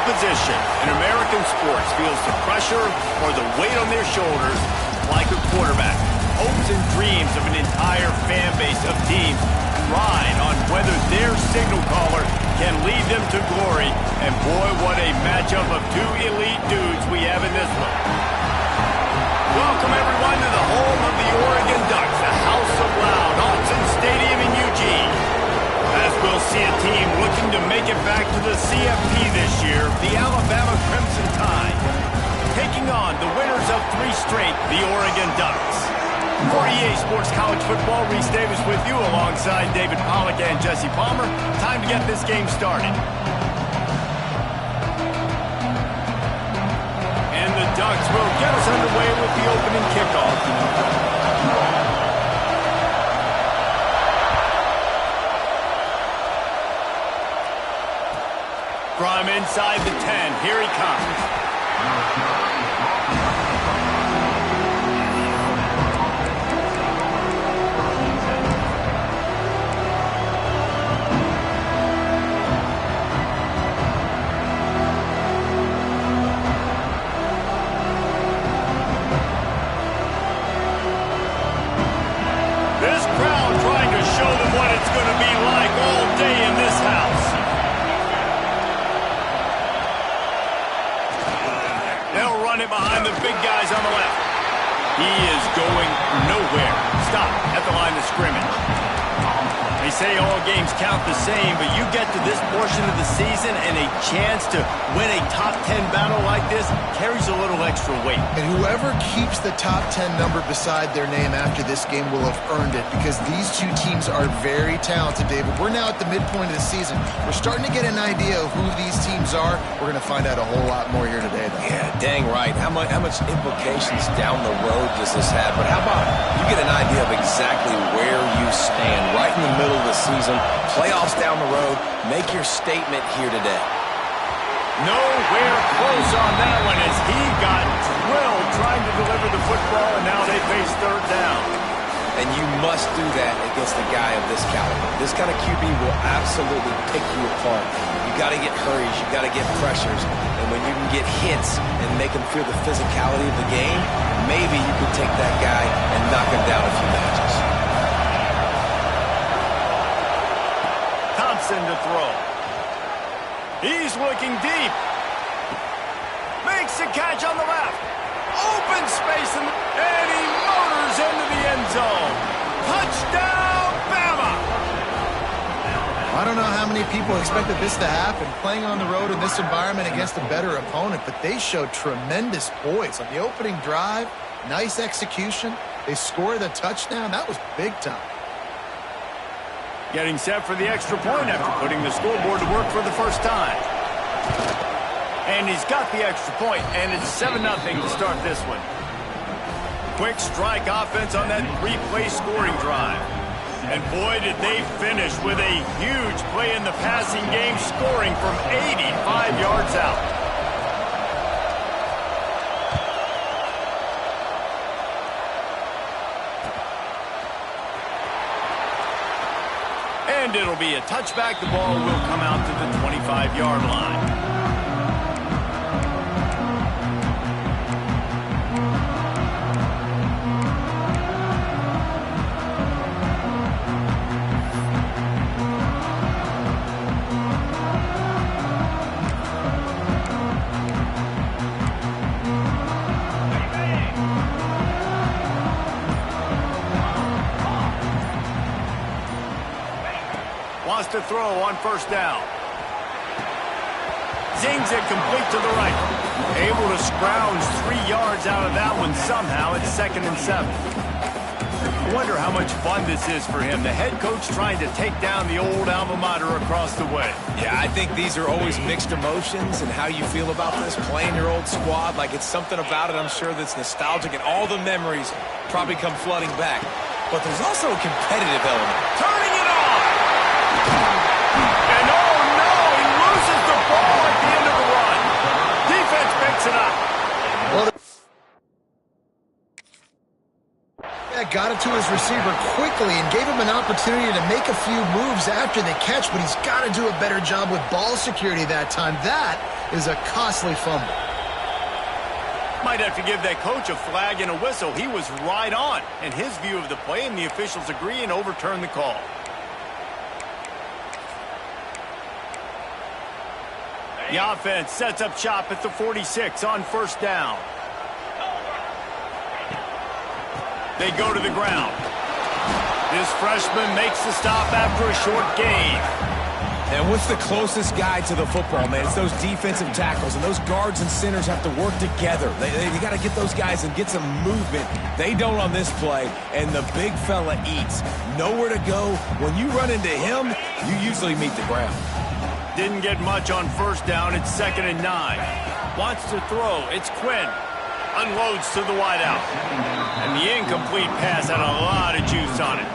Position in American sports feels the pressure or the weight on their shoulders like a quarterback. Hopes and dreams of an entire fan base of teams ride on whether their signal caller can lead them to glory. And boy, what a matchup of two elite dudes we have in this one. Welcome everyone to the home of the Oregon Ducks, the House of Loud, Autzen Stadium in Eugene. As we'll see a team looking to make it back to the CFP this year, the Alabama Crimson Tide, taking on the winners of 3 straight, the Oregon Ducks. For EA Sports College Football, Reese Davis with you alongside David Pollack and Jesse Palmer. Time to get this game started. And the Ducks will get us underway with the opening kickoff. From inside the 10, here he comes. This crowd trying to show them what it's going to be like all day in this house. They'll run it behind the big guys on the left. He is going nowhere. Stop at the line of scrimmage. They say all games count the same, but you get to this portion of the season and a chance to win a top 10 battle like this carries a little extra weight. And whoever keeps the top 10 number beside their name after this game will have earned it, because these two teams are very talented, David. We're now at the midpoint of the season. We're starting to get an idea of who these teams are. We're going to find out a whole lot more here today, though. Yeah, dang right. How much implications down the road does this have? But how about you get an idea of exactly where you stand right in the middle of the season, playoffs down the road, make your statement here today. Nowhere close on that one as he got drilled trying to deliver the football, and now they face third down. And you must do that against a guy of this caliber. This kind of QB will absolutely pick you apart. You got to get hurries, you got to get pressures, and when you can get hits and make him feel the physicality of the game, maybe you can take that guy and knock him down a few notches. Thompson to throw. He's looking deep. Makes the catch on the left. Open space, and he motors into the end zone. Touchdown, Bama! I don't know how many people expected this to happen, playing on the road in this environment against a better opponent, but they showed tremendous poise on the opening drive. Nice execution. They scored a touchdown. That was big time. Getting set for the extra point after putting the scoreboard to work for the first time. And he's got the extra point, and it's 7-0 to start this one. Quick strike offense on that 3-play scoring drive. And boy, did they finish with a huge play in the passing game, scoring from 85 yards out. And it'll be a touchback. The ball will come out to the 25-yard line. Wants to throw on first down. Zings it complete to the right. Able to scrounge 3 yards out of that one somehow. It's 2nd and 7. I wonder how much fun this is for him. The head coach trying to take down the old alma mater across the way. Yeah, I think these are always mixed emotions and how you feel about this, playing your old squad. Like, it's something about it, I'm sure, that's nostalgic, and all the memories probably come flooding back. But there's also a competitive element. Turning it on! And oh no, he loses the ball at the end of the run. Defense picks it up. Well, got it to his receiver quickly and gave him an opportunity to make a few moves after the catch, but he's got to do a better job with ball security that time. That is a costly fumble. Might have to give that coach a flag and a whistle. He was right on in his view of the play, and the officials agree and overturn the call. The offense sets up shop at the 46 on first down. They go to the ground. This freshman makes the stop after a short gain. And what's the closest guy to the football, man? It's those defensive tackles, and those guards and centers have to work together. They got to get those guys and get some movement. They don't on this play, and the big fella eats. Nowhere to go. When you run into him, you usually meet the ground. Didn't get much on first down. It's 2nd and 9. Wants to throw. It's Quinn. Unloads to the wideout. And the incomplete pass had a lot of juice on it.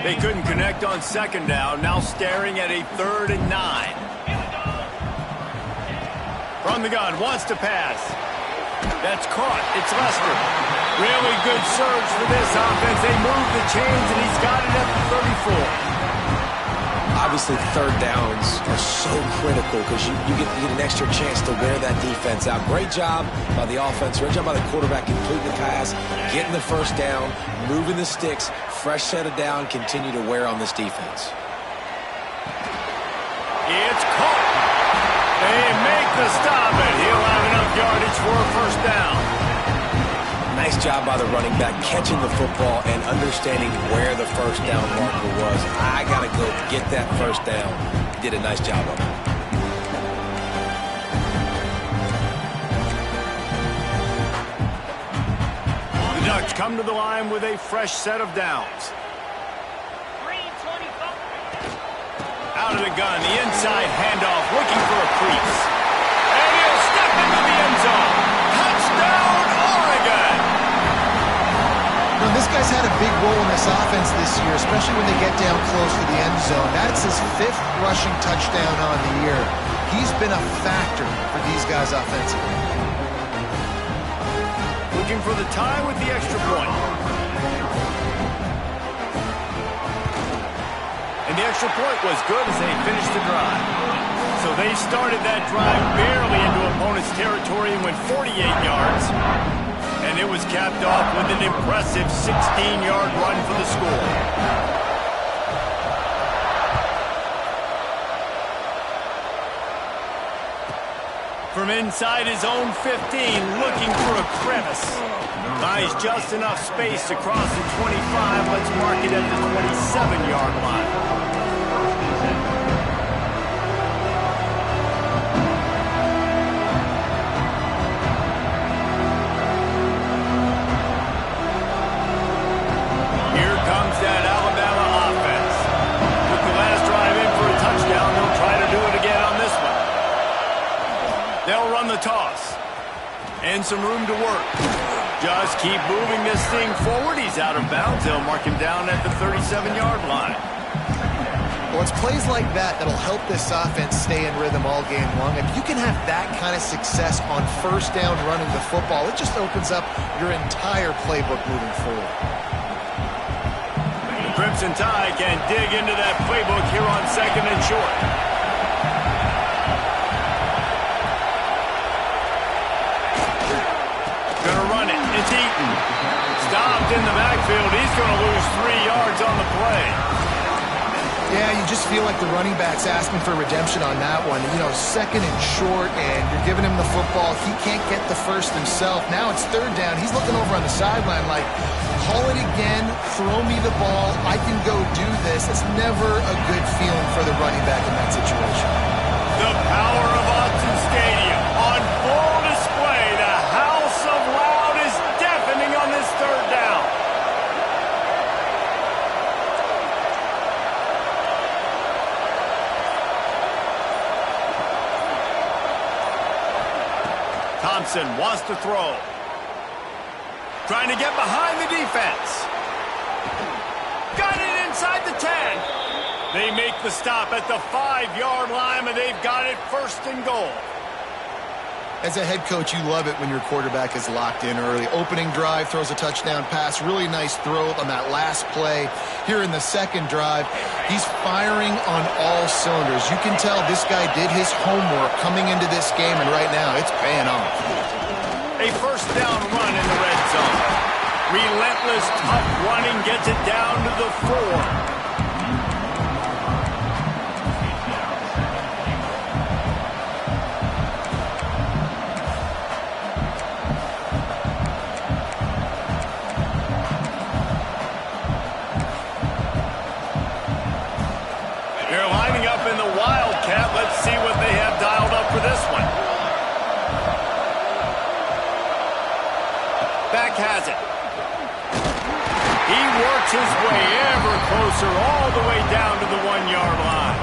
They couldn't connect on 2nd down. Now staring at a 3rd and 9. From the gun. Wants to pass. That's caught. It's Lester. Really good surge for this offense. They move the chains, and he's got it at the 34. Obviously, 3rd downs are so critical because you get an extra chance to wear that defense out. Great job by the offense. Great job by the quarterback completing the pass, getting the first down, moving the sticks, fresh set of down, continue to wear on this defense. It's caught. They make the stop, and he'll have enough yardage for a first down. Nice job by the running back catching the football and understanding where the first down marker was. I got to go get that first down. He did a nice job of it. The Ducks come to the line with a fresh set of downs. Out of the gun, the inside handoff, looking for a crease. And he'll step into the end zone. Touchdown, Oregon! Well, this guy's had a big role in this offense this year, especially when they get down close to the end zone. That's his 5th rushing touchdown on the year. He's been a factor for these guys offensively. Looking for the tie with the extra point. And the extra point was good as they finished the drive. So they started that drive barely into opponent's territory and went 48 yards. And it was capped off with an impressive 16-yard run for the score. From inside his own 15, looking for a crevice. Buys just enough space to cross the 25. Let's mark it at the 27-yard line. They'll run the toss. And some room to work. Just keep moving this thing forward. He's out of bounds. They'll mark him down at the 37-yard line. Well, it's plays like that that'll help this offense stay in rhythm all game long. If you can have that kind of success on first down running the football, it just opens up your entire playbook moving forward. The Crimson Tide can dig into that playbook here on 2nd and short. Gonna run it. It's Eaton. Stopped in the backfield. He's gonna lose 3 yards on the play. Yeah, you just feel like the running back's asking for redemption on that one. You know, 2nd and short, and you're giving him the football. He can't get the first himself. Now it's 3rd down. He's looking over on the sideline like, call it again, throw me the ball, I can go do this. It's never a good feeling for the running back in that situation. The power of Autzen Stadium on full display. The house of loud is deafening on this 3rd down. Thompson wants to throw. Trying to get behind the defense. Got it inside the 10. They make the stop at the 5-yard line, and they've got it 1st and goal. As a head coach, you love it when your quarterback is locked in early. Opening drive, throws a touchdown pass. Really nice throw on that last play. Here in the 2nd drive, he's firing on all cylinders. You can tell this guy did his homework coming into this game, and right now it's paying off. A 1st down run in the red zone. Relentless, tough running gets it down to the 4. Let's see what they have dialed up for this one. Back has it. He works his way ever closer all the way down to the 1-yard line.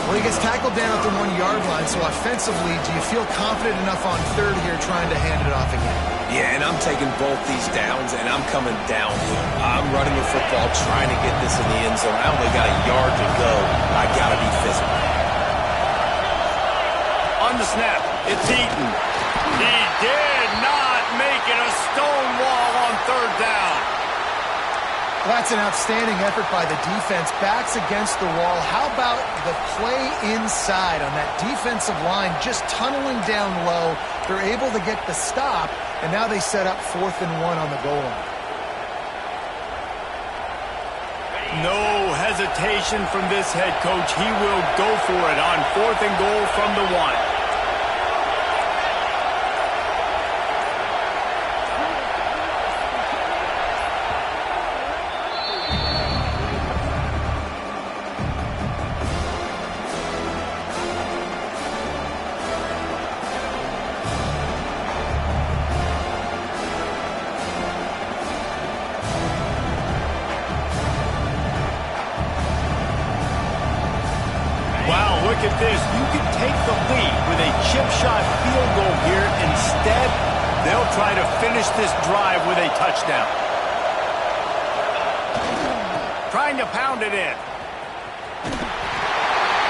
Well, he gets tackled down at the 1-yard line, so offensively, do you feel confident enough on 3rd here trying to hand it off again? Yeah, and I'm taking both these downs, and I'm coming downhill. I'm running the football, trying to get this in the end zone. I only got a yard to go. I got to be physical. On the snap, it's Eaton. He did not make it a stone wall on 3rd down. Well, that's an outstanding effort by the defense. Backs against the wall. How about the play inside on that defensive line, just tunneling down low. They're able to get the stop, and now they set up 4th and 1 on the goal line. No hesitation from this head coach. He will go for it on 4th and goal from the 1. Look at this. You can take the lead with a chip shot field goal here. Instead, they'll try to finish this drive with a touchdown. Trying to pound it in.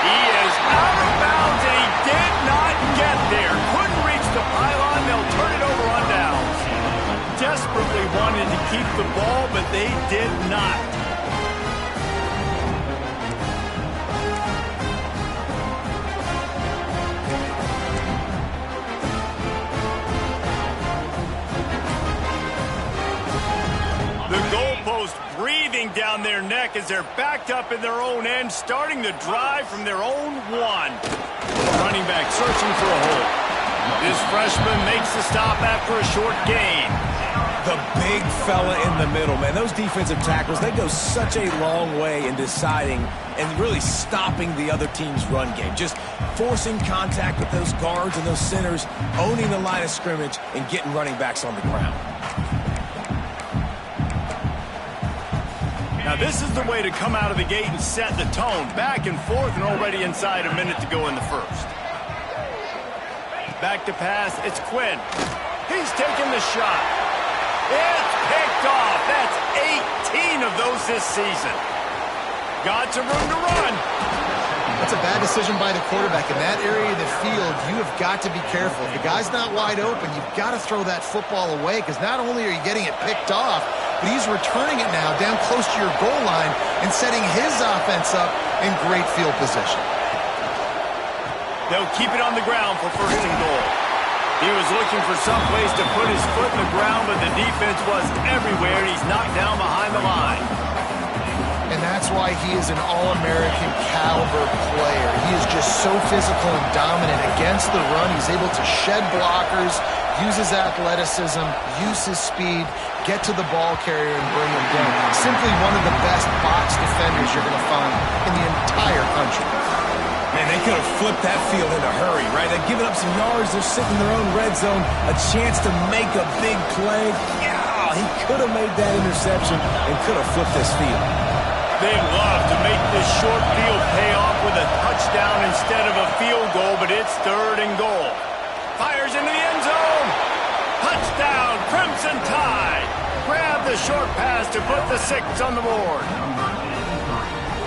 He is out of bounds, and he did not get there. Couldn't reach the pylon. They'll turn it over on downs. Desperately wanted to keep the ball, but they did not. Breathing down their neck as they're backed up in their own end, starting the drive from their own 1. Running back searching for a hole. This freshman makes the stop after a short gain. The big fella in the middle, man. Those defensive tackles, they go such a long way in deciding and really stopping the other team's run game. Just forcing contact with those guards and those centers, owning the line of scrimmage, and getting running backs on the ground. Now this is the way to come out of the gate and set the tone. Back and forth and already inside a minute to go in the 1st. Back to pass. It's Quinn. He's taking the shot. It's picked off. That's 18 of those this season. Got some room to run. That's a bad decision by the quarterback. In that area of the field, you have got to be careful. If the guy's not wide open, you've got to throw that football away, because not only are you getting it picked off, but he's returning it now down close to your goal line and setting his offense up in great field position. They'll keep it on the ground for first and goal. He was looking for some place to put his foot in the ground, but the defense was everywhere, and he's knocked down behind the line. And that's why he is an All-American caliber player. He is just so physical and dominant against the run. He's able to shed blockers, use his athleticism, use his speed, get to the ball carrier and bring him down. Simply one of the best box defenders you're going to find in the entire country. Man, they could have flipped that field in a hurry, right? They've given up some yards. They're sitting in their own red zone. A chance to make a big play. Yeah, he could have made that interception and could have flipped this field. They'd love to make this short field pay off with a touchdown instead of a field goal, but it's 3rd and goal. Fires into the end zone. Touchdown, Crimson Tide. Grab the short pass to put the 6 on the board.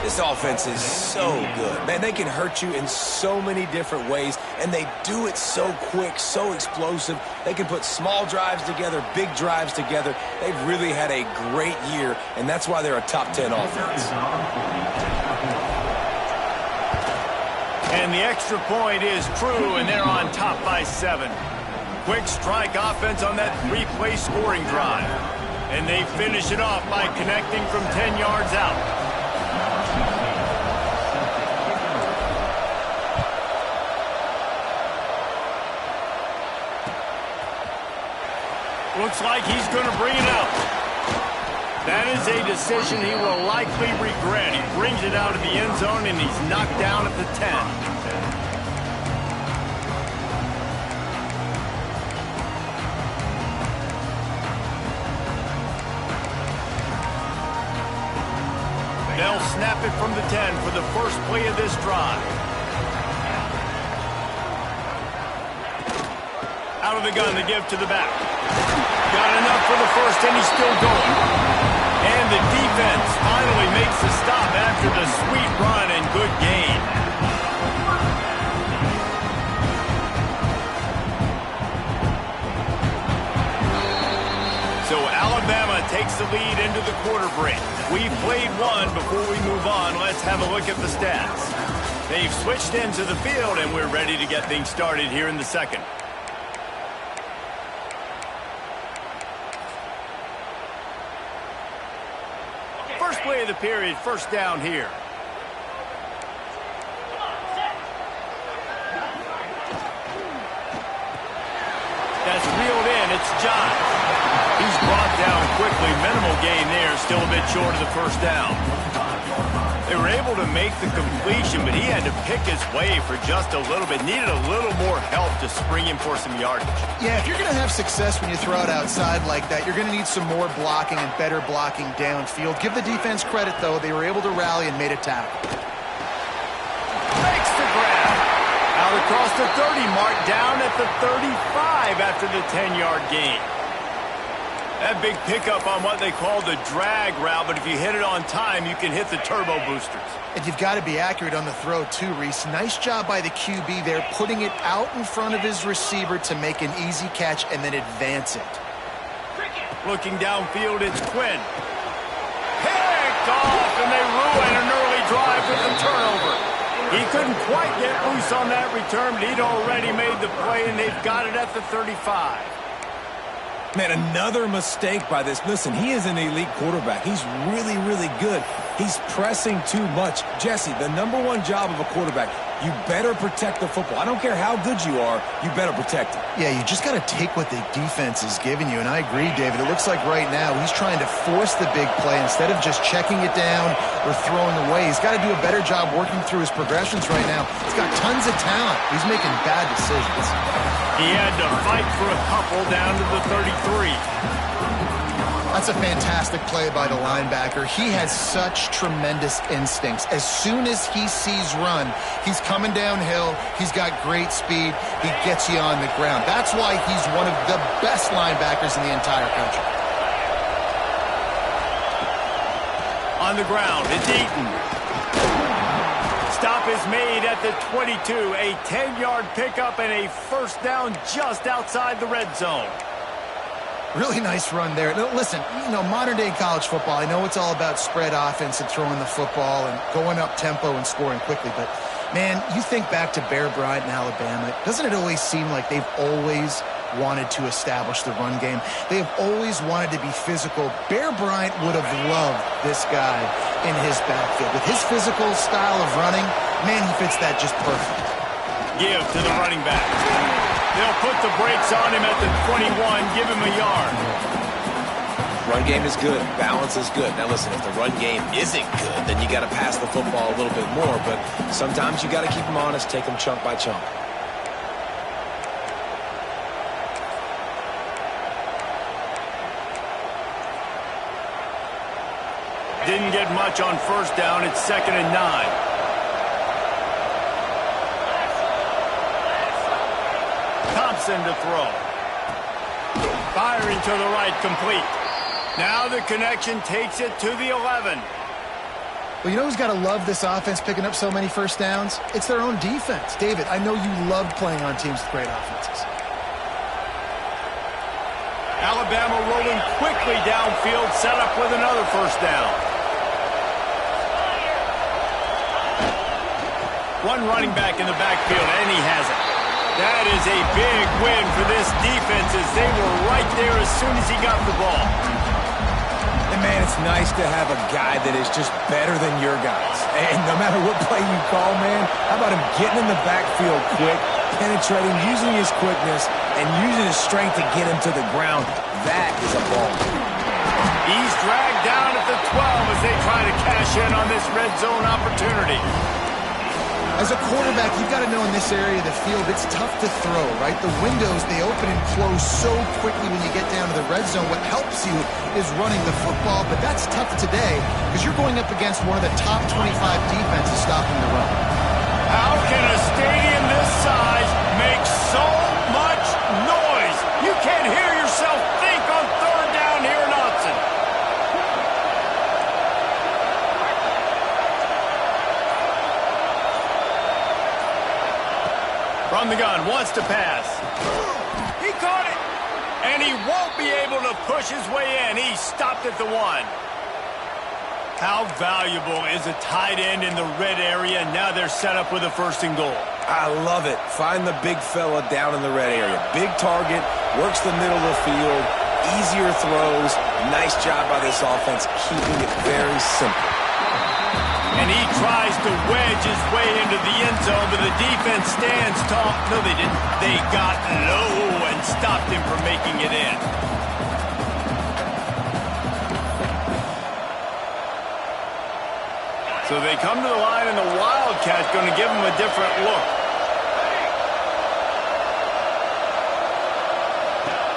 This offense is so good. Man, they can hurt you in so many different ways, and they do it so quick, so explosive. They can put small drives together, big drives together. They've really had a great year, and that's why they're a top 10 offense. And the extra point is true, and they're on top by 7. Quick strike offense on that 3-play scoring drive. And they finish it off by connecting from 10 yards out. Looks like he's going to bring it out. That is a decision he will likely regret. He brings it out of the end zone, and he's knocked down at the 10. They'll snap it from the 10 for the first play of this drive. Out of the gun, they give to the back. Got enough for the first, and he's still going. And the defense finally makes the stop after the sweet run and good gain. So Alabama takes the lead into the quarter break. We've played one. Before we move on, let's have a look at the stats. They've switched into the field, and we're ready to get things started here in the second. First play of the period, first down here. That's reeled in. It's John. He's brought down quickly. Minimal gain there. Still a bit short of the first down. They were able to make the completion, but he had to pick his way for just a little bit. Needed a little more help to spring him for some yardage. Yeah, if you're going to have success when you throw it outside like that, you're going to need some more blocking and better blocking downfield. Give the defense credit, though. They were able to rally and made a tackle. Makes the grab. Out across the 30 mark, down at the 35 after the 10-yard gain. That big pickup on what they call the drag route, but if you hit it on time, you can hit the turbo boosters. And you've got to be accurate on the throw, too, Reese. Nice job by the QB there, putting it out in front of his receiver to make an easy catch and then advance it. Looking downfield, it's Quinn. Picked off, and they ruin an early drive with the turnover. He couldn't quite get loose on that return, but he'd already made the play, and they've got it at the 35. Man, another mistake by this. Listen, he is an elite quarterback. He's really, really good. He's pressing too much. Jesse, the #1 job of a quarterback, you better protect the football. I don't care how good you are, you better protect it. Yeah, you just got to take what the defense is giving you, and I agree, David. It looks like right now he's trying to force the big play instead of just checking it down or throwing away. He's got to do a better job working through his progressions right now. He's got tons of talent. He's making bad decisions. He had to fight for a couple down to the 33. That's a fantastic play by the linebacker. He has such tremendous instincts. As soon as he sees run, he's coming downhill. He's got great speed. He gets you on the ground. That's why he's one of the best linebackers in the entire country. On the ground, it's Eaton. Stop is made at the 22. A 10-yard pickup and a first down just outside the red zone. Really nice run there. Now, listen, modern-day college football, I know it's all about spread offense and throwing the football and going up tempo and scoring quickly, but, man, you think back to Bear Bryant in Alabama, doesn't it always seem like they've always wanted to establish the run game? They have always wanted to be physical. Bear Bryant would have loved this guy in his backfield. With his physical style of running, man, he fits that just perfect. Give to the running back. They'll put the brakes on him at the 21, give him a yard. Run game is good. Balance is good. Now, listen, if the run game isn't good, then you got to pass the football a little bit more. But sometimes you got to keep them honest, take them chunk by chunk. Didn't get much on first down. It's 2nd and 9. Thompson to throw. Firing to the right, complete. Now the connection takes it to the 11. Well, you know who's got to love this offense picking up so many first downs? It's their own defense. David, I know you love playing on teams with great offenses. Alabama rolling quickly downfield, set up with another first down. One running back in the backfield, and he has it. That is a big win for this defense as they were right there as soon as he got the ball. And, man, it's nice to have a guy that is just better than your guys. And no matter what play you call, man, how about him getting in the backfield quick, penetrating, using his quickness, and using his strength to get him to the ground. That is a ball. He's dragged down at the 12 as they try to cash in on this red zone opportunity. As a quarterback, you've got to know in this area of the field, it's tough to throw, right? The windows, they open and close so quickly when you get down to the red zone. What helps you is running the football, but that's tough today because you're going up against one of the top 25 defenses stopping the run. How can a stadium this size make so much noise? You can't hear yourself think on third down here in Austin. From the gun, wants to pass. He caught it, and he won't be able to push his way in. He stopped at the 1. How valuable is a tight end in the red area? Now they're set up with a 1st and goal. I love it. Find the big fella down in the red area. Big target, works the middle of the field, easier throws. Nice job by this offense, keeping it very simple. And he tries to wedge his way into the end zone, but the defense stands tall. No, they didn't. They got low and stopped him from making it in. So they come to the line, and the Wildcats going to give them a different look.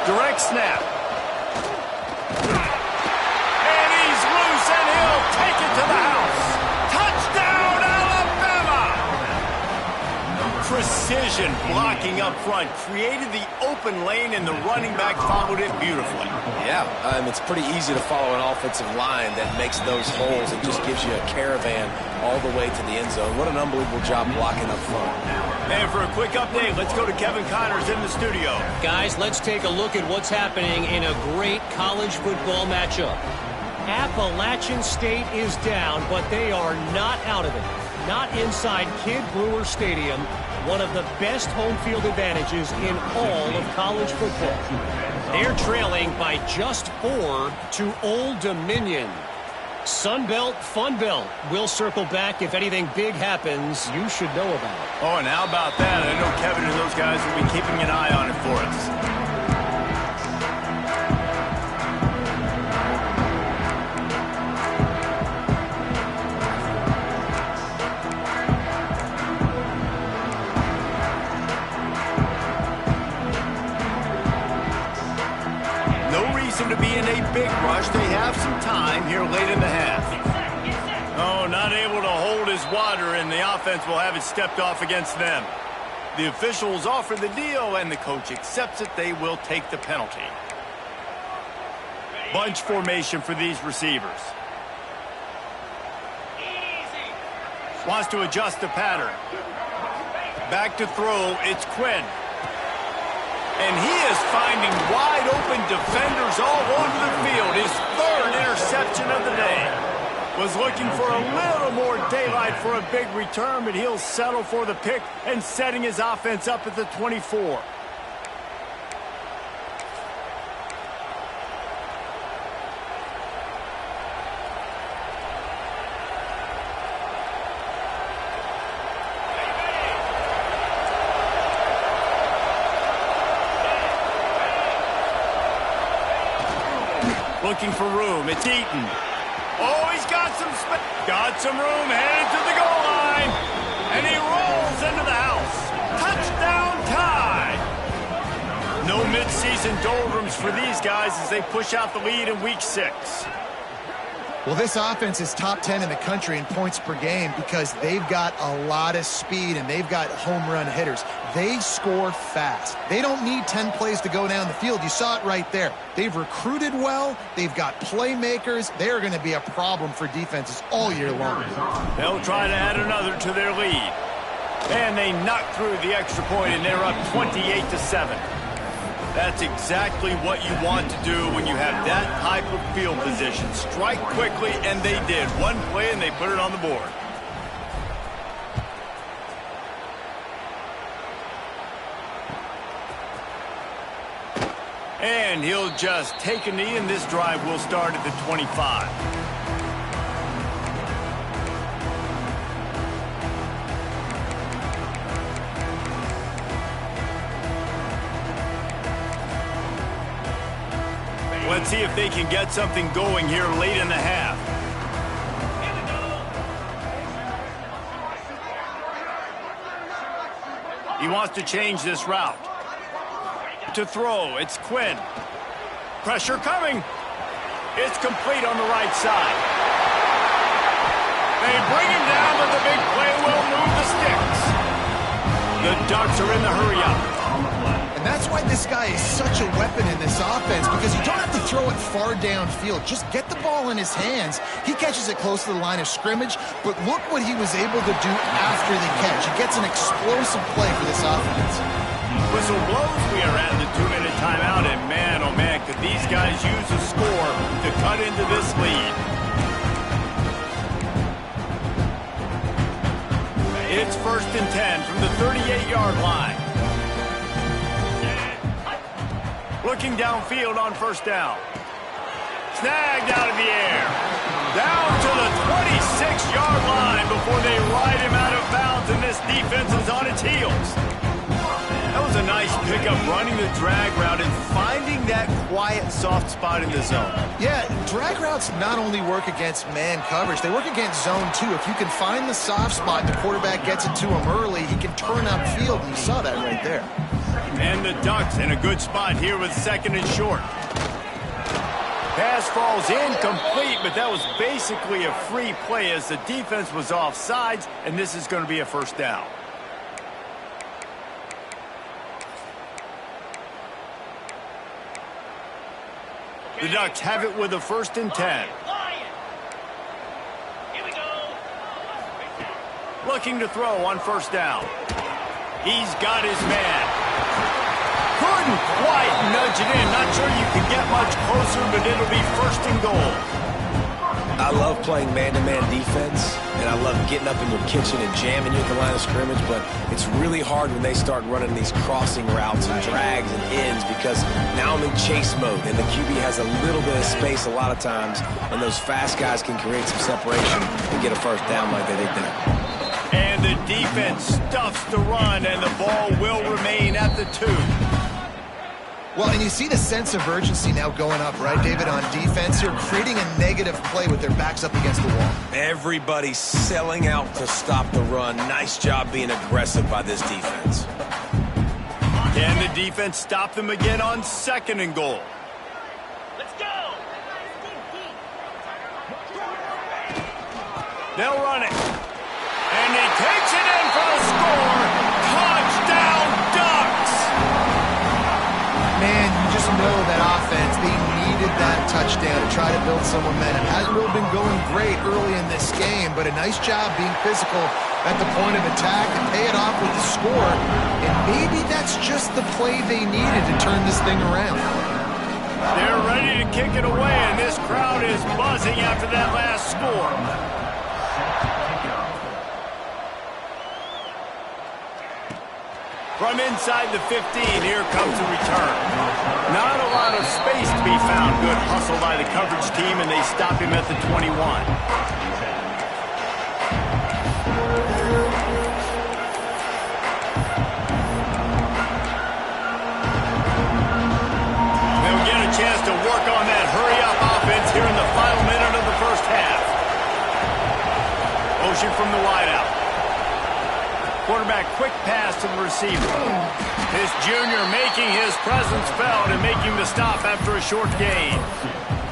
Direct snap. And he's loose, and he'll take it to the house. Touchdown, Alabama! Precision blocking up front created the open lane, and the running back followed it beautifully. Yeah, it's pretty easy to follow an offensive line that makes those holes and just gives you a caravan all the way to the end zone. What an unbelievable job blocking up front. And for a quick update, let's go to Kevin Connors in the studio. Guys, let's take a look at what's happening in a great college football matchup. Appalachian State is down, but they are not out of it. Not inside Kidd Brewer Stadium, one of the best home field advantages in all of college football. They're trailing by just 4 to Old Dominion. Sunbelt, Funbelt. We'll circle back if anything big happens you should know about. Oh, and how about that? I know Kevin and those guys will be keeping an eye on it for us. seem to be in a big rush. They have some time here late in the half. Oh, not able to hold his water, and the offense will have it stepped off against them. The officials offer the deal, and the coach accepts it. They will take the penalty. Bunch formation for these receivers. Wants to adjust the pattern. Back to throw, it's Quinn. And he is finding wide open defenders all over the field. His third interception of the day. Was looking for a little more daylight for a big return, but he'll settle for the pick and setting his offense up at the 24. Looking for room. It's Eaton. Oh, he's got some room, headed to the goal line. And he rolls into the house. Touchdown tie. No midseason doldrums for these guys as they push out the lead in week 6. Well, this offense is top 10 in the country in points per game because they've got a lot of speed and they've got home run hitters. They score fast. They don't need 10 plays to go down the field. You saw it right there. They've recruited well. They've got playmakers. They're going to be a problem for defenses all year long. They'll try to add another to their lead. And they knock through the extra point, and they're up 28-7. That's exactly what you want to do when you have that type of field position. Strike quickly, and they did. One play, and they put it on the board. And he'll just take a knee, and this drive will start at the 25. Let's see if they can get something going here late in the half. He wants to change this route. To throw, it's Quinn. Pressure coming. It's complete on the right side. They bring him down, but the big play will move the sticks. The Ducks are in the hurry-up. And that's why this guy is such a weapon in this offense, because you don't have to throw it far downfield. Just get the ball in his hands. He catches it close to the line of scrimmage, but look what he was able to do after the catch. He gets an explosive play for this offense. Whistle blows. We are at the 2-minute timeout, and man, oh man, could these guys use a score to cut into this lead. It's 1st and 10 from the 38-yard line. Looking downfield on 1st down. Snagged out of the air. Down to the 26-yard line before they ride him out of bounds, and this defense is on its heels. That was a nice pickup, running the drag route and finding that quiet, soft spot in the zone. Yeah, drag routes not only work against man coverage, they work against zone too. If you can find the soft spot and the quarterback gets it to him early, he can turn upfield, and you saw that right there. And the Ducks in a good spot here with 2nd and short. Pass falls incomplete, but that was basically a free play as the defense was offsides, and this is going to be a 1st down. The Ducks have it with a 1st and 10. Looking to throw on 1st down. He's got his man. Couldn't quite nudge it in. Not sure you can get much closer, but it'll be 1st and goal. I love playing man-to-man defense, and I love getting up in your kitchen and jamming you at the line of scrimmage, but it's really hard when they start running these crossing routes and drags and ends because now I'm in chase mode, and the QB has a little bit of space a lot of times, and those fast guys can create some separation and get a 1st down like they did there. And the defense stuffs the run, and the ball will remain at the 2. Well, and you see the sense of urgency now going up, right, David, on defense here, creating a negative play with their backs up against the wall. Everybody's selling out to stop the run. Nice job being aggressive by this defense. Can the defense stop them again on 2nd and goal? They'll run it. And he takes it in for the score. Touchdown, Ducks! Man, you just know that offense, they needed that touchdown to try to build some momentum. Hasn't really been going great early in this game, but a nice job being physical at the point of attack and pay it off with the score. And maybe that's just the play they needed to turn this thing around. They're ready to kick it away, and this crowd is buzzing after that last score. From inside the 15, here comes the return. Not a lot of space to be found. Good hustle by the coverage team, and they stop him at the 21. They'll get a chance to work on that hurry-up offense here in the final minute of the first half. Motion from the wideout. Quarterback quick pass to the receiver. This junior making his presence felt and making the stop after a short gain.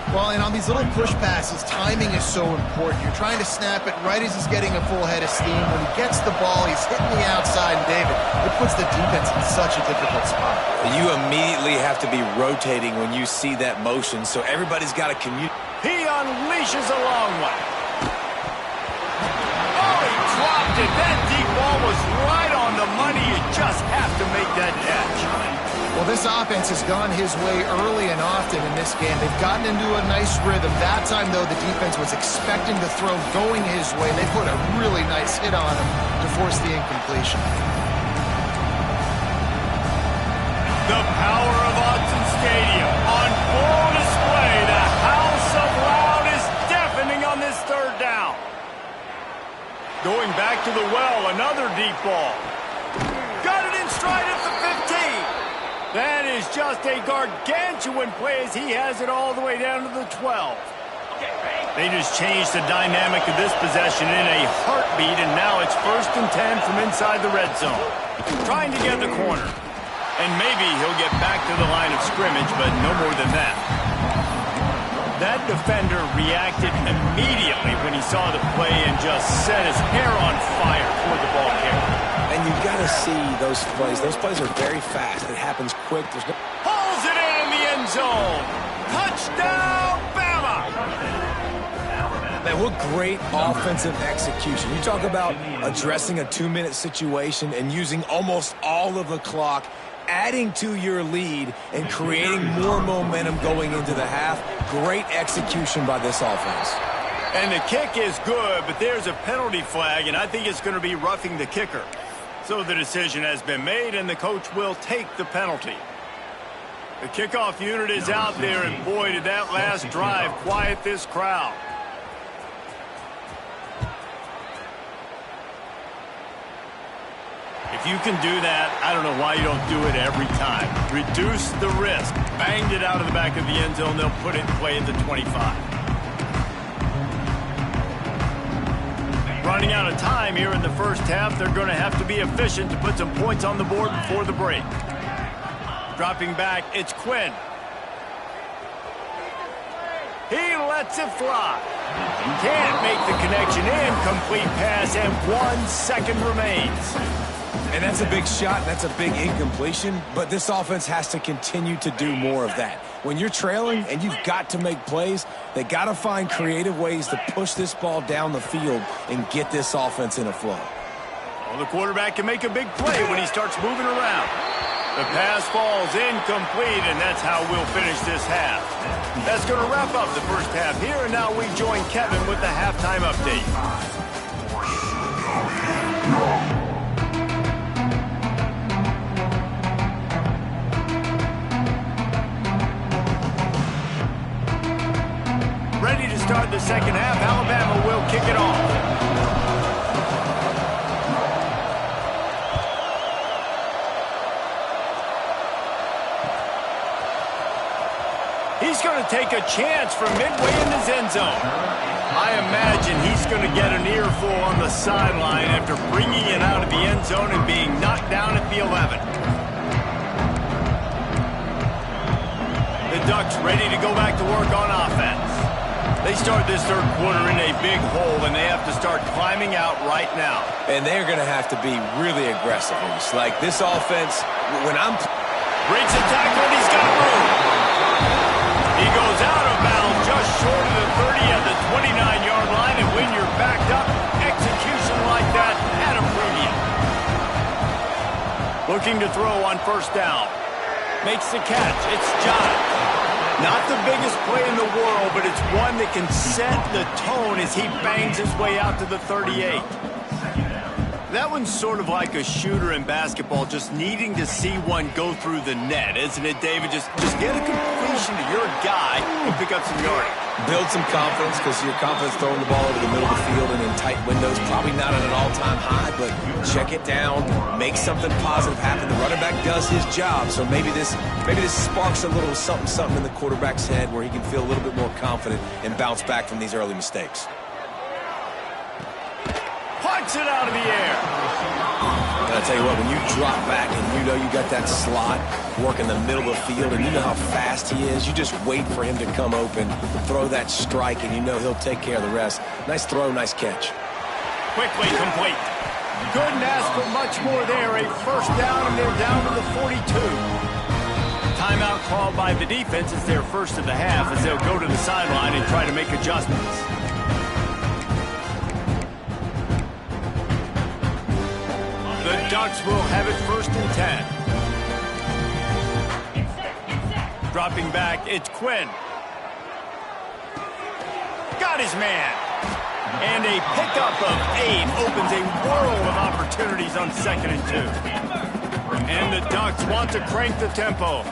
Well, and on these little push passes, timing is so important. You're trying to snap it right as he's getting a full head of steam. When he gets the ball, he's hitting the outside, and David, it puts the defense in such a difficult spot. You immediately have to be rotating when you see that motion, so everybody's got to commute. He unleashes a long one. Oh, he dropped it. That deep ball was right on the money. You just have to make that catch. Well, this offense has gone his way early and often in this game. They've gotten into a nice rhythm. That time, though, the defense was expecting the throw going his way. They put a really nice hit on him to force the incompletion. The power of Autzen Stadium on full display. The house of loud is deafening on this third down. Going back to the well, another deep ball. Got it in stride at the 15. That is just a gargantuan play as he has it all the way down to the 12. They just changed the dynamic of this possession in a heartbeat, and now it's 1st and 10 from inside the red zone. Trying to get the corner. And maybe he'll get back to the line of scrimmage, but no more than that. That defender reacted immediately when he saw the play and just set his hair on fire for the ball carrier. And you've got to see those plays. Those plays are very fast. It happens quick. There's no... Pulls it in the end zone. Touchdown, Bama! Man, what great offensive execution. You talk about addressing a 2-minute situation and using almost all of the clock, adding to your lead and creating more momentum going into the half. Great execution by this offense. And the kick is good, but there's a penalty flag, and I think it's going to be roughing the kicker. So the decision has been made, and the coach will take the penalty. The kickoff unit is out there, and boy, did that last drive quiet this crowd. If you can do that, I don't know why you don't do it every time. Reduce the risk. Banged it out of the back of the end zone. They'll put it in play at the 25. Running out of time here in the first half. They're going to have to be efficient to put some points on the board before the break. Dropping back, it's Quinn. He lets it fly. Can't make the connection. Incomplete pass, and 1 second remains. And that's a big shot, and that's a big incompletion, but this offense has to continue to do more of that. When you're trailing and you've got to make plays, they got to find creative ways to push this ball down the field and get this offense in a flow. Well, the quarterback can make a big play when he starts moving around. The pass falls incomplete, and that's how we'll finish this half. That's going to wrap up the first half here, and now we join Kevin with the halftime update. Ready to start the second half. Alabama will kick it off. He's going to take a chance from midway in his end zone. I imagine he's going to get an earful on the sideline after bringing it out of the end zone and being knocked down at the 11. The Ducks ready to go back to work on offense. They start this third quarter in a big hole, and they have to start climbing out right now. And they're going to have to be really aggressive. Like this offense, when I'm... Breaks a tackle, and he's got room. He goes out of bounds just short of the 30 at the 29-yard line, and when you're backed up, execution like that at a premium. Looking to throw on first down. Makes the catch. It's John. Not the biggest play in the world, but it's one that can set the tone as he bangs his way out to the 38. That one's sort of like a shooter in basketball, just needing to see one go through the net, isn't it, David? Just get a completion to your guy and pick up some yardage. Build some confidence, because your confidence throwing the ball over the middle of the field and in tight windows, probably not at an all-time high, but check it down, make something positive happen. The running back does his job, so maybe this sparks a little something in the quarterback's head where he can feel a little bit more confident and bounce back from these early mistakes. Punch it out of the air. And I tell you what, when you drop back and you know you got that slot work in the middle of the field and you know how fast he is, you just wait for him to come open, throw that strike, and you know he'll take care of the rest. Nice throw, nice catch. Quickly complete. Couldn't ask for much more there. A first down, and they're down to the 42. Timeout called by the defense. It's their first of the half as they'll go to the sideline and try to make adjustments. The Ducks will have it first and 10. Dropping back, it's Quinn. Got his man. And a pickup of 8 opens a world of opportunities on 2nd and 2. And the Ducks want to crank the tempo.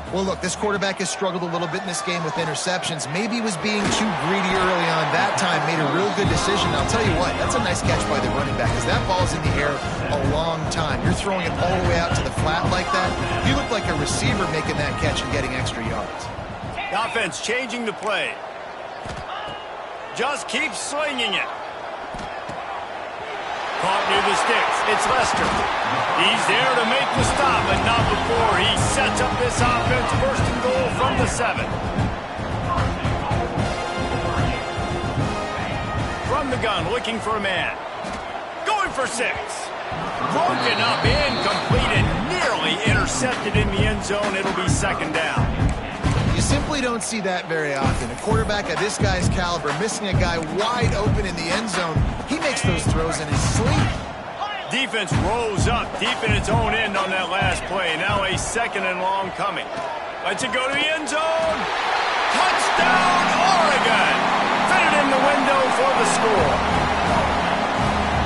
Well, look, this quarterback has struggled a little bit in this game with interceptions. Maybe he was being too greedy early on. That time made a real good decision. I'll tell you what, that's a nice catch by the running back, because that ball's in the air a long time. You're throwing it all the way out to the flat like that. You look like a receiver making that catch and getting extra yards. The offense changing the play. Just keep slinging it. Caught near the sticks. It's Lester. He's there to make the stop, but not before he sets up this offense. First and goal from the 7. From the gun, looking for a man. Going for 6. Broken up, incomplete, and nearly intercepted in the end zone. It'll be 2nd down. You simply don't see that very often. A quarterback of this guy's caliber missing a guy wide open in the end zone. He makes those throws in his sleep. Defense rolls up deep in its own end on that last play. Now a 2nd and long coming. Lets it go to the end zone. Touchdown, Oregon. Fitted in the window for the score.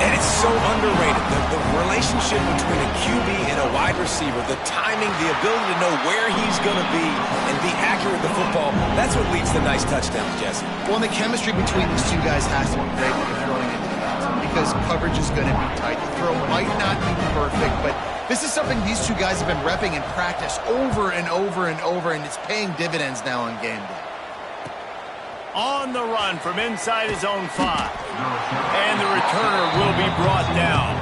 And it's so underrated. The relationship between a QB and a wide receiver, the timing, the ability to know where he's going to be and be accurate with the football, that's what leads to nice touchdowns, Jesse. Well, and the chemistry between these two guys has to be great when you're throwing into the end, because coverage is going to be tight. The throw might not be perfect, but this is something these two guys have been repping in practice over and over and over, and it's paying dividends now on game day. On the run from inside his own 5. And the returner will be brought down.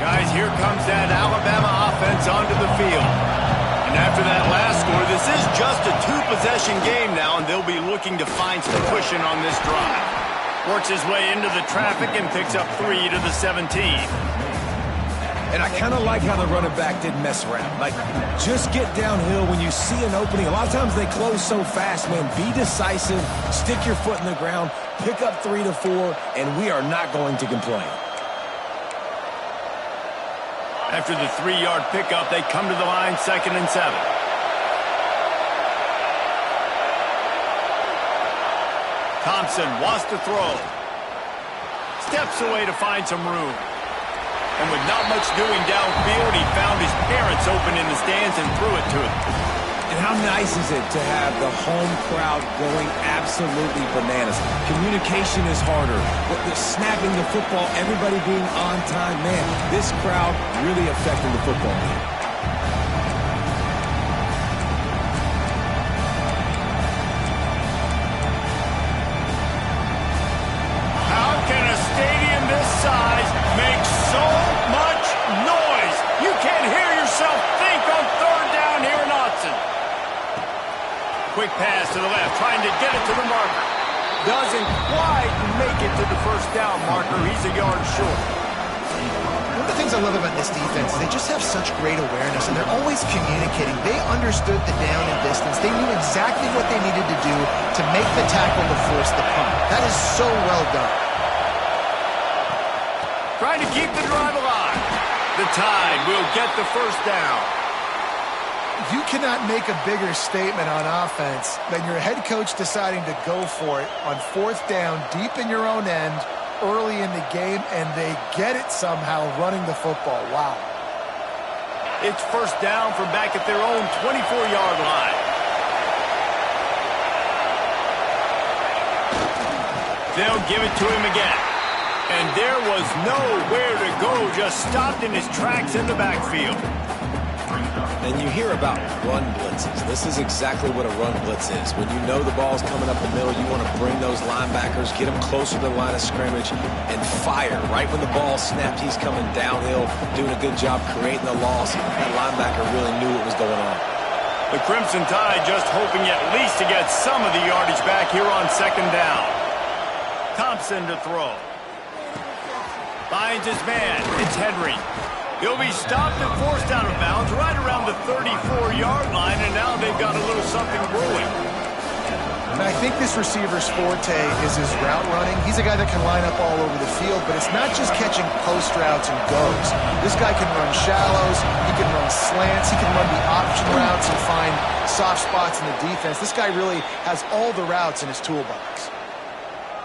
Guys, here comes that Alabama offense onto the field. And after that last score, this is just a 2-possession game now, and they'll be looking to find some cushion on this drive. Works his way into the traffic and picks up 3 to the 17. And I kind of like how the running back didn't mess around. Like, just get downhill when you see an opening. A lot of times they close so fast, man. Be decisive, stick your foot in the ground, pick up 3 to 4, and we are not going to complain. After the 3-yard pickup, they come to the line, 2nd and 7. Thompson wants to throw. Steps away to find some room. And with not much doing downfield, he found his parents open in the stands and threw it to him. And how nice is it to have the home crowd going absolutely bananas? Communication is harder. The snapping the football, everybody being on time. Man, this crowd really affecting the football game. quick pass to the left, trying to get it to the marker. Doesn't quite make it to the first down marker. He's a yard short. One of the things I love about this defense is they just have such great awareness, and they're always communicating. They understood the down and distance. They knew exactly what they needed to do to make the tackle to force the punt. That is so well done. Trying to keep the drive alive. The Tide will get the first down. You cannot make a bigger statement on offense than your head coach deciding to go for it on fourth down, deep in your own end, early in the game, and they get it somehow running the football. Wow. It's first down from back at their own 24-yard line. They'll give it to him again. And there was nowhere to go, just stopped in his tracks in the backfield. And you hear about run blitzes. This is exactly what a run blitz is. When you know the ball's coming up the middle, you want to bring those linebackers, get them closer to the line of scrimmage, and fire. Right when the ball snapped, he's coming downhill, doing a good job creating the loss. That linebacker really knew what was going on. The Crimson Tide just hoping at least to get some of the yardage back here on second down. Thompson to throw. Finds his man. It's Henry. He'll be stopped and forced out of bounds right around the 34-yard line, and now they've got a little something brewing. And I think this receiver's forte is his route running. He's a guy that can line up all over the field, but it's not just catching post routes and goes. This guy can run shallows, he can run slants, he can run the option routes and find soft spots in the defense. This guy really has all the routes in his toolbox.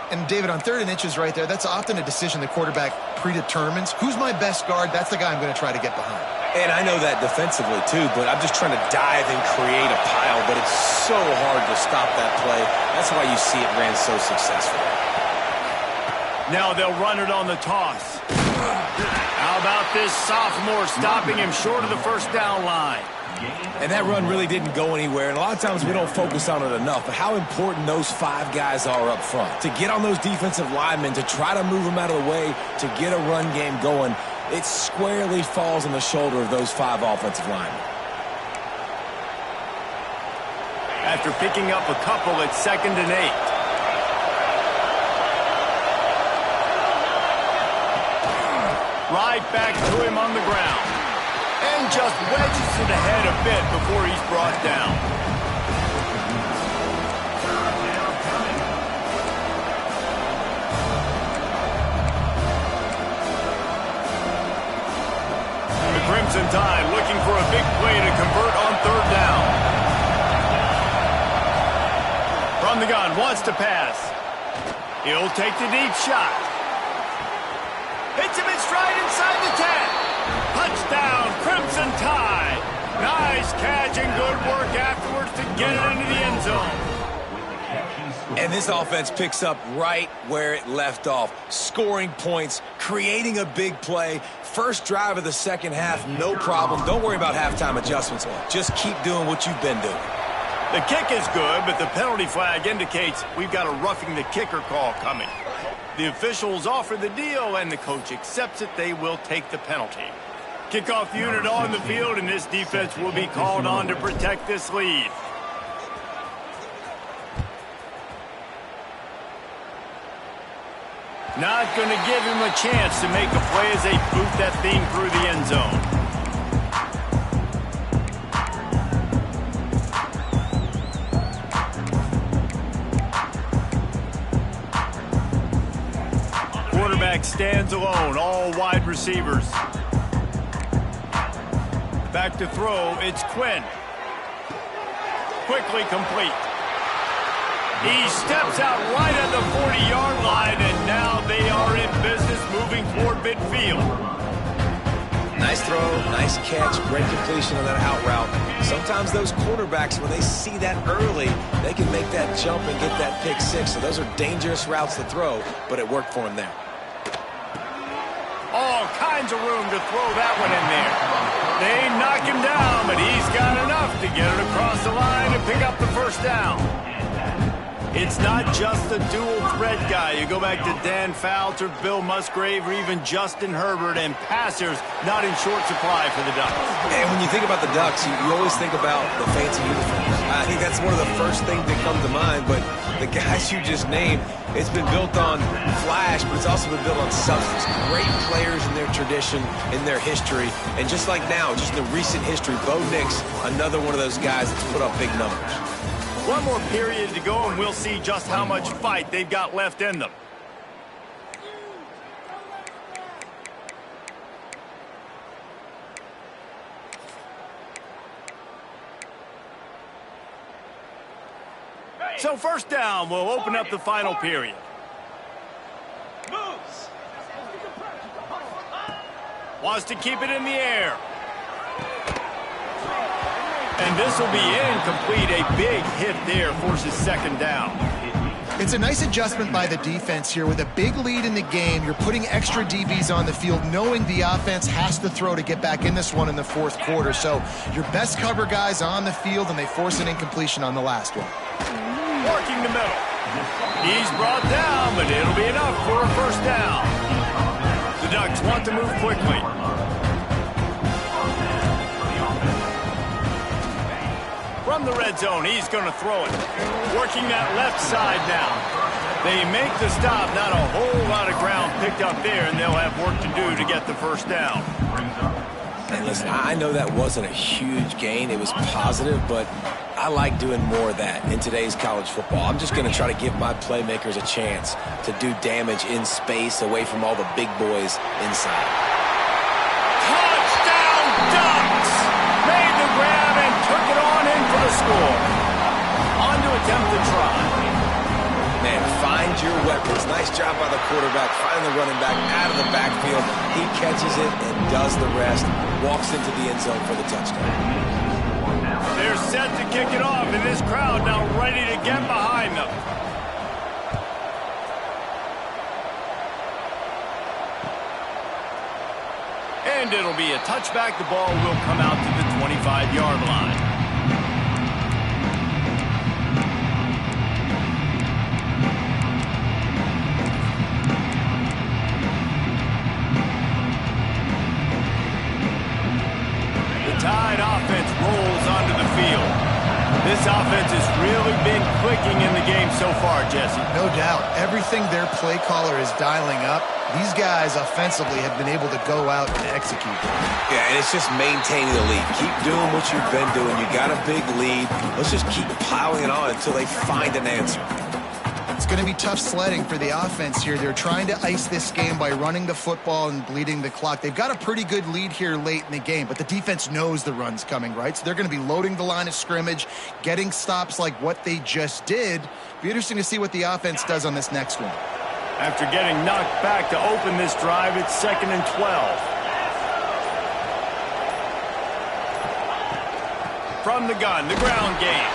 And, David, on 3rd and inches right there, that's often a decision the quarterback predetermines. Who's my best guard? That's the guy I'm going to try to get behind. And I know that defensively, too, but I'm just trying to dive and create a pile, but it's so hard to stop that play. That's why you see it ran so successful. Now they'll run it on the toss. How about this sophomore stopping him short of the first down line? And that run really didn't go anywhere, and a lot of times we don't focus on it enough, but how important those 5 guys are up front. To get on those defensive linemen, to try to move them out of the way, to get a run game going, it squarely falls on the shoulder of those 5 offensive linemen. After picking up a couple at 2nd and 8. Right back to him on the ground. And just wedges it ahead a bit before he's brought down. The Crimson Tide looking for a big play to convert on 3rd down. From the gun, wants to pass. He'll take the deep shot. Hits him in stride inside the 10. Touchdown, Crimson Tide. Nice catch and good work afterwards to get it into the end zone. And this offense picks up right where it left off. Scoring points, creating a big play. First drive of the second half, no problem. Don't worry about halftime adjustments. Just keep doing what you've been doing. The kick is good, but the penalty flag indicates we've got a roughing the kicker call coming. The officials offer the deal, and the coach accepts it. They will take the penalty. Kickoff unit on the field, and this defense will be called on to protect this lead. Not going to give him a chance to make a play as they boot that thing through the end zone. Quarterback stands alone, all wide receivers. Back to throw, it's Quinn. Quickly complete. He steps out right at the 40-yard line, and now they are in business moving toward midfield. Nice throw, nice catch, great completion on that out route. Sometimes those quarterbacks, when they see that early, they can make that jump and get that pick 6. So those are dangerous routes to throw, but it worked for him there. All kinds of room to throw that one in there. They knock him down, but he's got enough to get it across the line and pick up the first down. It's not just a dual threat guy. You go back to Dan Fouts, Bill Musgrave, or even Justin Herbert, and passers not in short supply for the Ducks. And when you think about the Ducks, you always think about the fancy uniforms. I think that's one of the first things that come to mind, but the guys you just named, it's been built on flash, but it's also been built on substance. Great players in their tradition, in their history, and just like now, just in the recent history, Bo Nix, another one of those guys that's put up big numbers. One more period to go, and we'll see just how much fight they've got left in them. So first down, we'll open up the final period. Wants to keep it in the air. And this will be incomplete. A big hit there forces second down. It's a nice adjustment by the defense here. With a big lead in the game, you're putting extra DBs on the field, knowing the offense has to throw to get back in this one in the fourth quarter. So your best cover guys on the field, and they force an incompletion on the last one. Working the middle. He's brought down, but it'll be enough for a first down. The Ducks want to move quickly. From the red zone, he's going to throw it. Working that left side now. They make the stop. Not a whole lot of ground picked up there, and they'll have work to do to get the first down. And listen, I know that wasn't a huge gain. It was positive, but I like doing more of that in today's college football. I'm just going to try to give my playmakers a chance to do damage in space away from all the big boys inside. Touchdown, Ducks! Made the grab and took it on in for the score. On to attempt the try. Man, find your weapons. Nice job by the quarterback, finding the running back out of the backfield. He catches it and does the rest. Walks into the end zone for the touchdown. They're set to kick it off, and this crowd now ready to get behind them. And it'll be a touchback. The ball will come out to the 25-yard line. Tide offense rolls onto the field. This offense has really been clicking in the game so far, Jesse. No doubt. Everything their play caller is dialing up, these guys offensively have been able to go out and execute. Yeah, and it's just maintaining the lead. Keep doing what you've been doing. You got a big lead. Let's just keep piling it on until they find an answer. It's going to be tough sledding for the offense here. They're trying to ice this game by running the football and bleeding the clock. They've got a pretty good lead here late in the game, but the defense knows the run's coming, right? So they're going to be loading the line of scrimmage, getting stops like what they just did. Be interesting to see what the offense does on this next one. After getting knocked back to open this drive, it's 2nd and 12. From the gun, the ground game.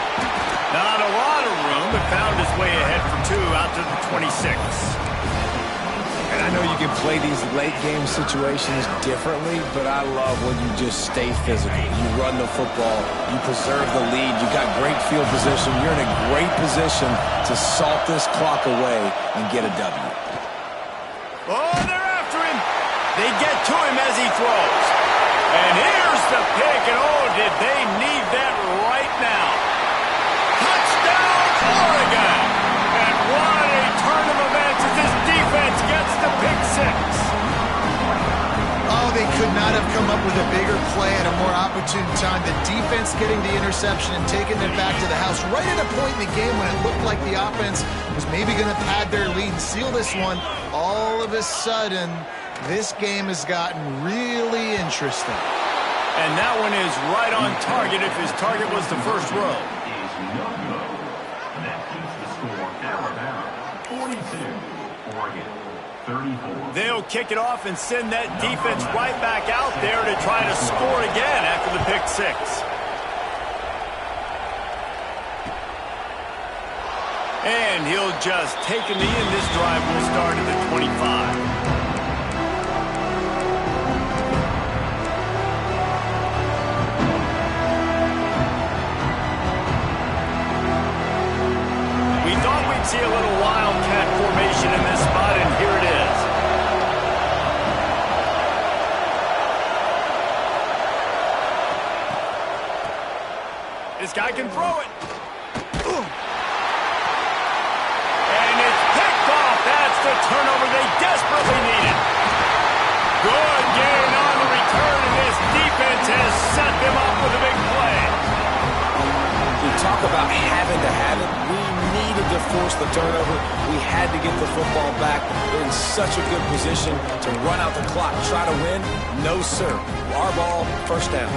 Not a lot of room, but found his way ahead for 2 out to the 26. And I know you can play these late game situations differently, but I love when you just stay physical. You run the football, you preserve the lead, you got great field position, you're in a great position to salt this clock away and get a W. Oh, they're after him. They get to him as he throws. And here's the pick, and oh, did they need that right now. Touchdown, Oregon! And what a turn of events as this defense gets the pick 6. Oh, they could not have come up with a bigger play at a more opportune time. The defense getting the interception and taking it back to the house right at a point in the game when it looked like the offense was maybe going to pad their lead and seal this one. All of a sudden, this game has gotten really interesting. And that one is right on target if his target was the first row. They'll kick it off and send that defense right back out there to try to score again after the pick 6. And he'll just take a knee, and this drive will start at the 25. We thought we see a little wildcat formation in this spot, and here it is. This guy can throw it. And it's picked off. That's the turnover they desperately needed. Good gain on the return, and this defense has set them up with a big play. We talk about having to have it. We needed to force the turnover. We had to get the football back. We're in such a good position to run out the clock, try to win. No, sir. Our ball, first down.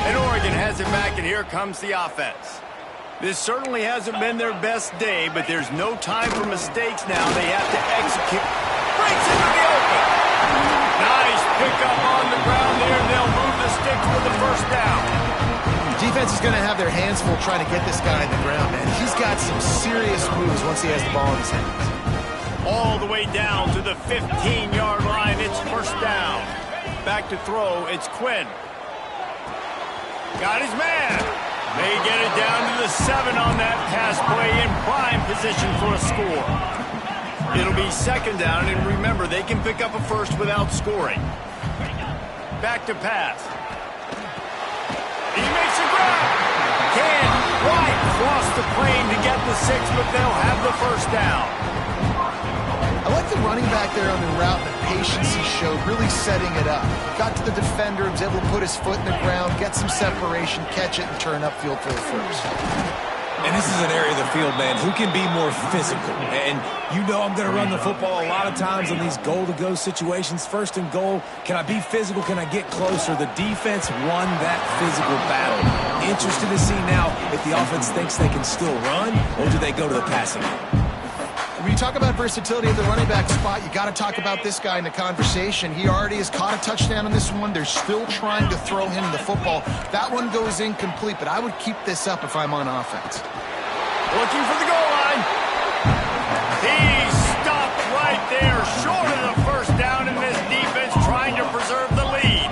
And Oregon has it back, and here comes the offense. This certainly hasn't been their best day, but there's no time for mistakes now. They have to execute. Breaks into the open. Nice pickup on the ground there. They'll move the sticks with the first down. Defense is going to have their hands full trying to get this guy in the ground, man. He's got some serious moves once he has the ball in his hands. All the way down to the 15-yard line. It's first down. Back to throw. It's Quinn. Got his man. They get it down to the 7 on that pass play, in prime position for a score. It'll be second down, and remember, they can pick up a first without scoring. Back to pass. He makes a grab. Can't quite cross the plane to get the 6, but they'll have the first down. I like the running back there on the route, the patience he showed, really setting it up. Got to the defender, was able to put his foot in the ground, get some separation, catch it, and turn upfield for the first. And this is an area of the field, man, who can be more physical. And you know I'm going to run the football a lot of times in these goal-to-go situations. First and goal, can I be physical? Can I get closer? The defense won that physical battle. Interested to see now if the offense thinks they can still run, or do they go to the passing game? When you talk about versatility at the running back spot, you got to talk about this guy in the conversation. He already has caught a touchdown on this one. They're still trying to throw him the football. That one goes incomplete, but I would keep this up if I'm on offense. Looking for the goal line. He stopped right there, short of the first down, in this defense trying to preserve the lead.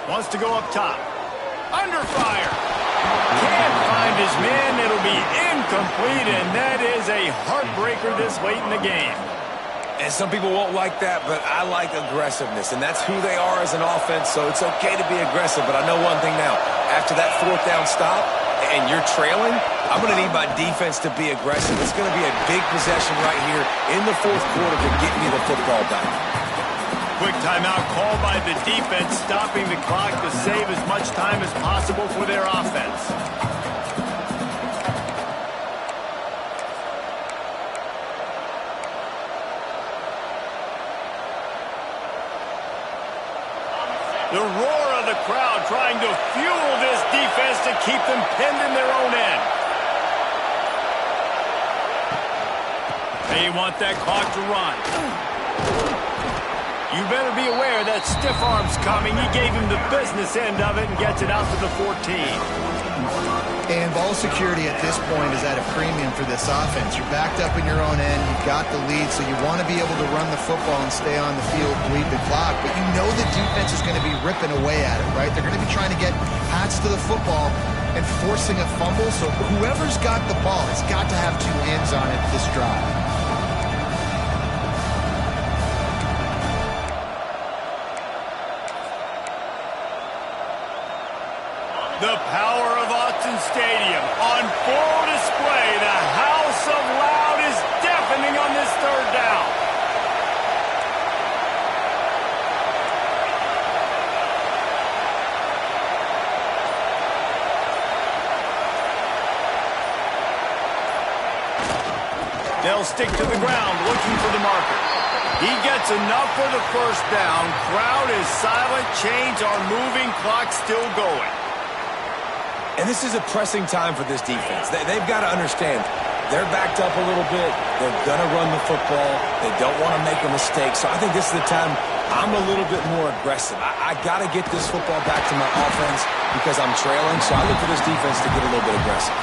Wants to go up top. Under fire. Can't find his man. It'll be incomplete, and that is a heartbreaker this late in the game. And some people won't like that, but I like aggressiveness, and that's who they are as an offense, so it's okay to be aggressive. But I know one thing now. After that fourth down stop and you're trailing, I'm going to need my defense to be aggressive. It's going to be a big possession right here in the fourth quarter to get me the football back. Quick timeout called by the defense, stopping the clock to save as much time as possible for their offense. The roar of the crowd trying to fuel this defense to keep them pinned in their own end. They want that clock to run. You better be aware that stiff arm's coming. He gave him the business end of it and gets it out to the 14. And ball security at this point is at a premium for this offense. You're backed up in your own end. You've got the lead, so you want to be able to run the football and stay on the field, bleed the clock. But you know the defense is going to be ripping away at it, right? They're going to be trying to get hats to the football and forcing a fumble. So whoever's got the ball has got to have two hands on it this drive. The power of Autzen Stadium on full display. The house of loud is deafening on this third down. They'll stick to the ground looking for the marker. He gets enough for the first down. Crowd is silent. Chains are moving. Clock still going. And this is a pressing time for this defense. They've got to understand, they're backed up a little bit. They're going to run the football. They don't want to make a mistake. So I think this is the time I'm a little bit more aggressive. I got to get this football back to my offense because I'm trailing. So I look for this defense to get a little bit aggressive.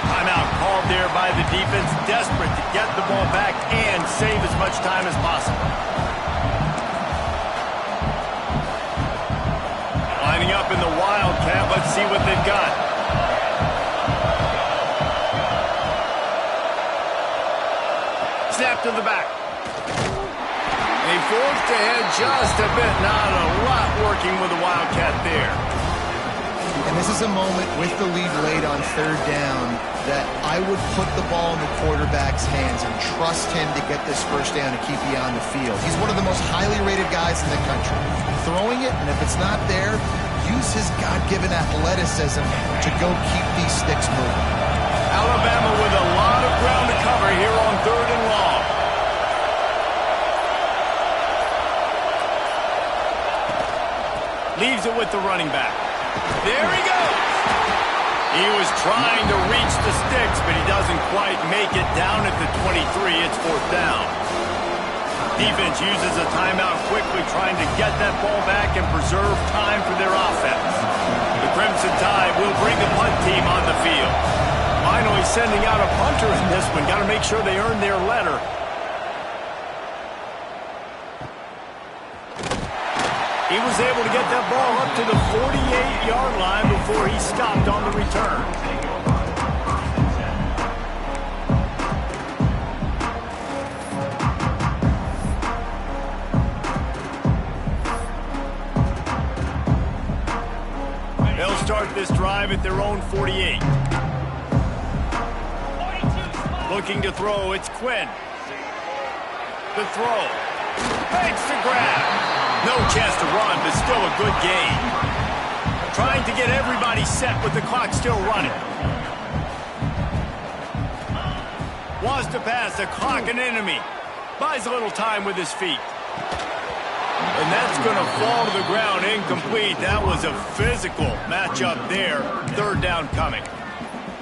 Timeout called there by the defense, desperate to get the ball back and save as much time as possible. Lining up in the Wildcat. Let's see what they've got. Snap to the back. They forced ahead just a bit. Not a lot working with the Wildcat there. And this is a moment with the lead late on third down that I would put the ball in the quarterback's hands and trust him to get this first down and keep you on the field. He's one of the most highly rated guys in the country. Throwing it, and if it's not there, use his God-given athleticism to go keep these sticks moving. Alabama with a lot of ground to cover here on 3rd and long. Leaves it with the running back. There he goes. He was trying to reach the sticks, but he doesn't quite make it down at the 23. It's 4th down. Defense uses a timeout quickly, trying to get that ball back and preserve time for their offense. The Crimson Tide will bring the punt team on the field. Finally sending out a punter in this one. Got to make sure they earn their letter. He was able to get that ball up to the 48-yard line before he stopped on the return. They'll start this drive at their own 48. Looking to throw, it's Quinn. The throw. Makes the grab. No chance to run, but still a good gain. Trying to get everybody set with the clock still running. Wants to pass, the clock an enemy. Buys a little time with his feet. And that's going to fall to the ground incomplete. That was a physical matchup there. 3rd down coming.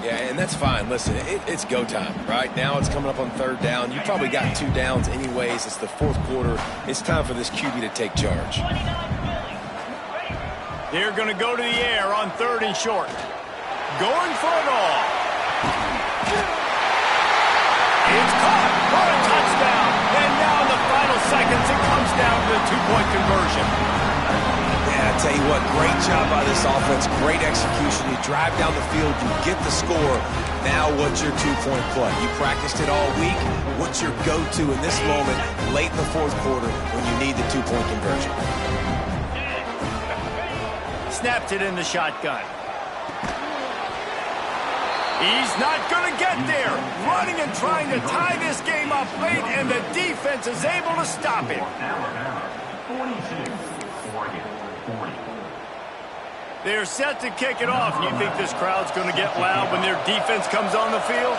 Yeah, and that's fine. Listen, it's go time, right? Now it's coming up on 3rd down. You probably got 2 downs anyways. It's the 4th quarter. It's time for this QB to take charge. They're going to go to the air on 3rd and short. Going for it all. It's caught for a touchdown. And now in the final seconds, it comes down to the 2-point conversion. Yeah, I tell you what, great job by this offense, great execution. You drive down the field, you get the score. Now what's your 2-point play? You practiced it all week. What's your go-to in this moment late in the 4th quarter when you need the 2-point conversion? Snapped it in the shotgun. He's not going to get there. Running and trying to tie this game up late, and the defense is able to stop him. They're set to kick it off. You think this crowd's going to get loud when their defense comes on the field?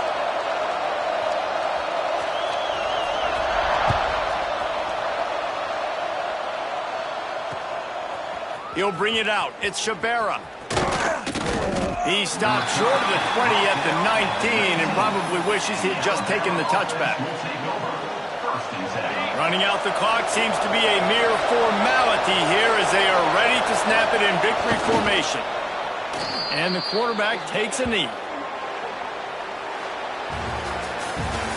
He'll bring it out. It's Shabera. He stopped short of the 20 at the 19 and probably wishes he had just taken the touchback. Running out the clock seems to be a mere formality here as they are ready to snap it in victory formation. And the quarterback takes a knee.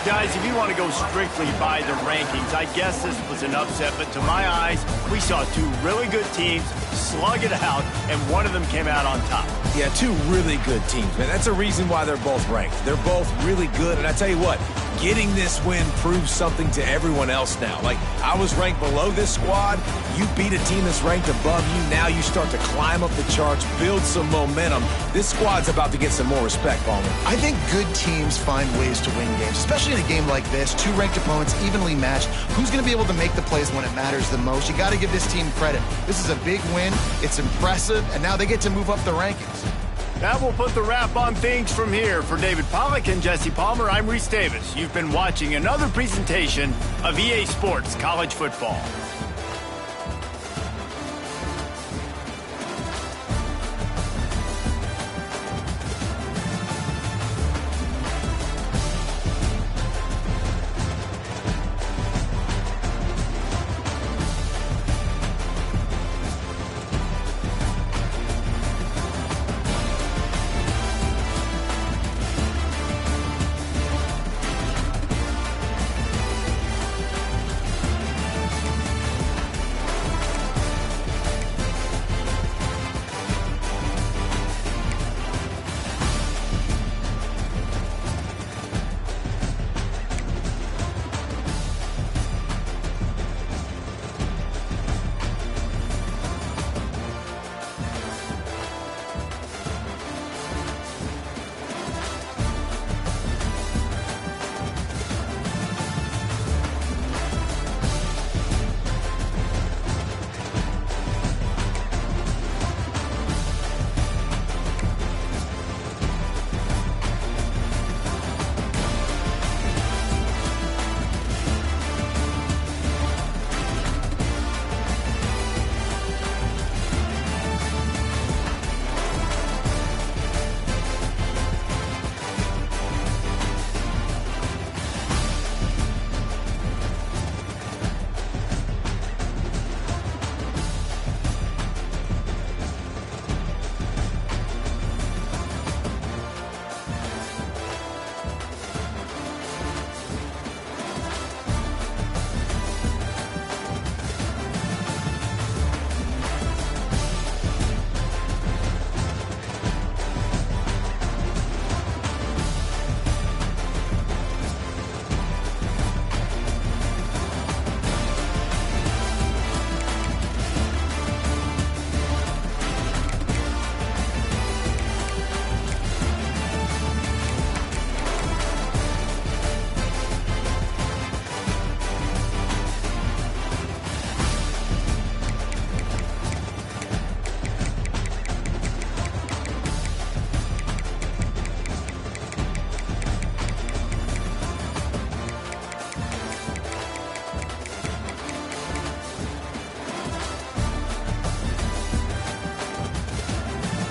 Guys, if you want to go strictly by the rankings, I guess this was an upset, but to my eyes, we saw 2 really good teams slug it out, and one of them came out on top. Yeah, 2 really good teams, man. That's a reason why they're both ranked. They're both really good, and I tell you what, getting this win proves something to everyone else now. Like, I was ranked below this squad. You beat a team that's ranked above you. Now you start to climb up the charts, build some momentum. This squad's about to get some more respect, Palmer. I think good teams find ways to win games, especially in a game like this. 2 ranked opponents, evenly matched. Who's going to be able to make the plays when it matters the most? You got to give this team credit. This is a big win. It's impressive, and now they get to move up the rankings. That will put the wrap on things from here. For David Pollack and Jesse Palmer, I'm Reese Davis. You've been watching another presentation of EA Sports College Football.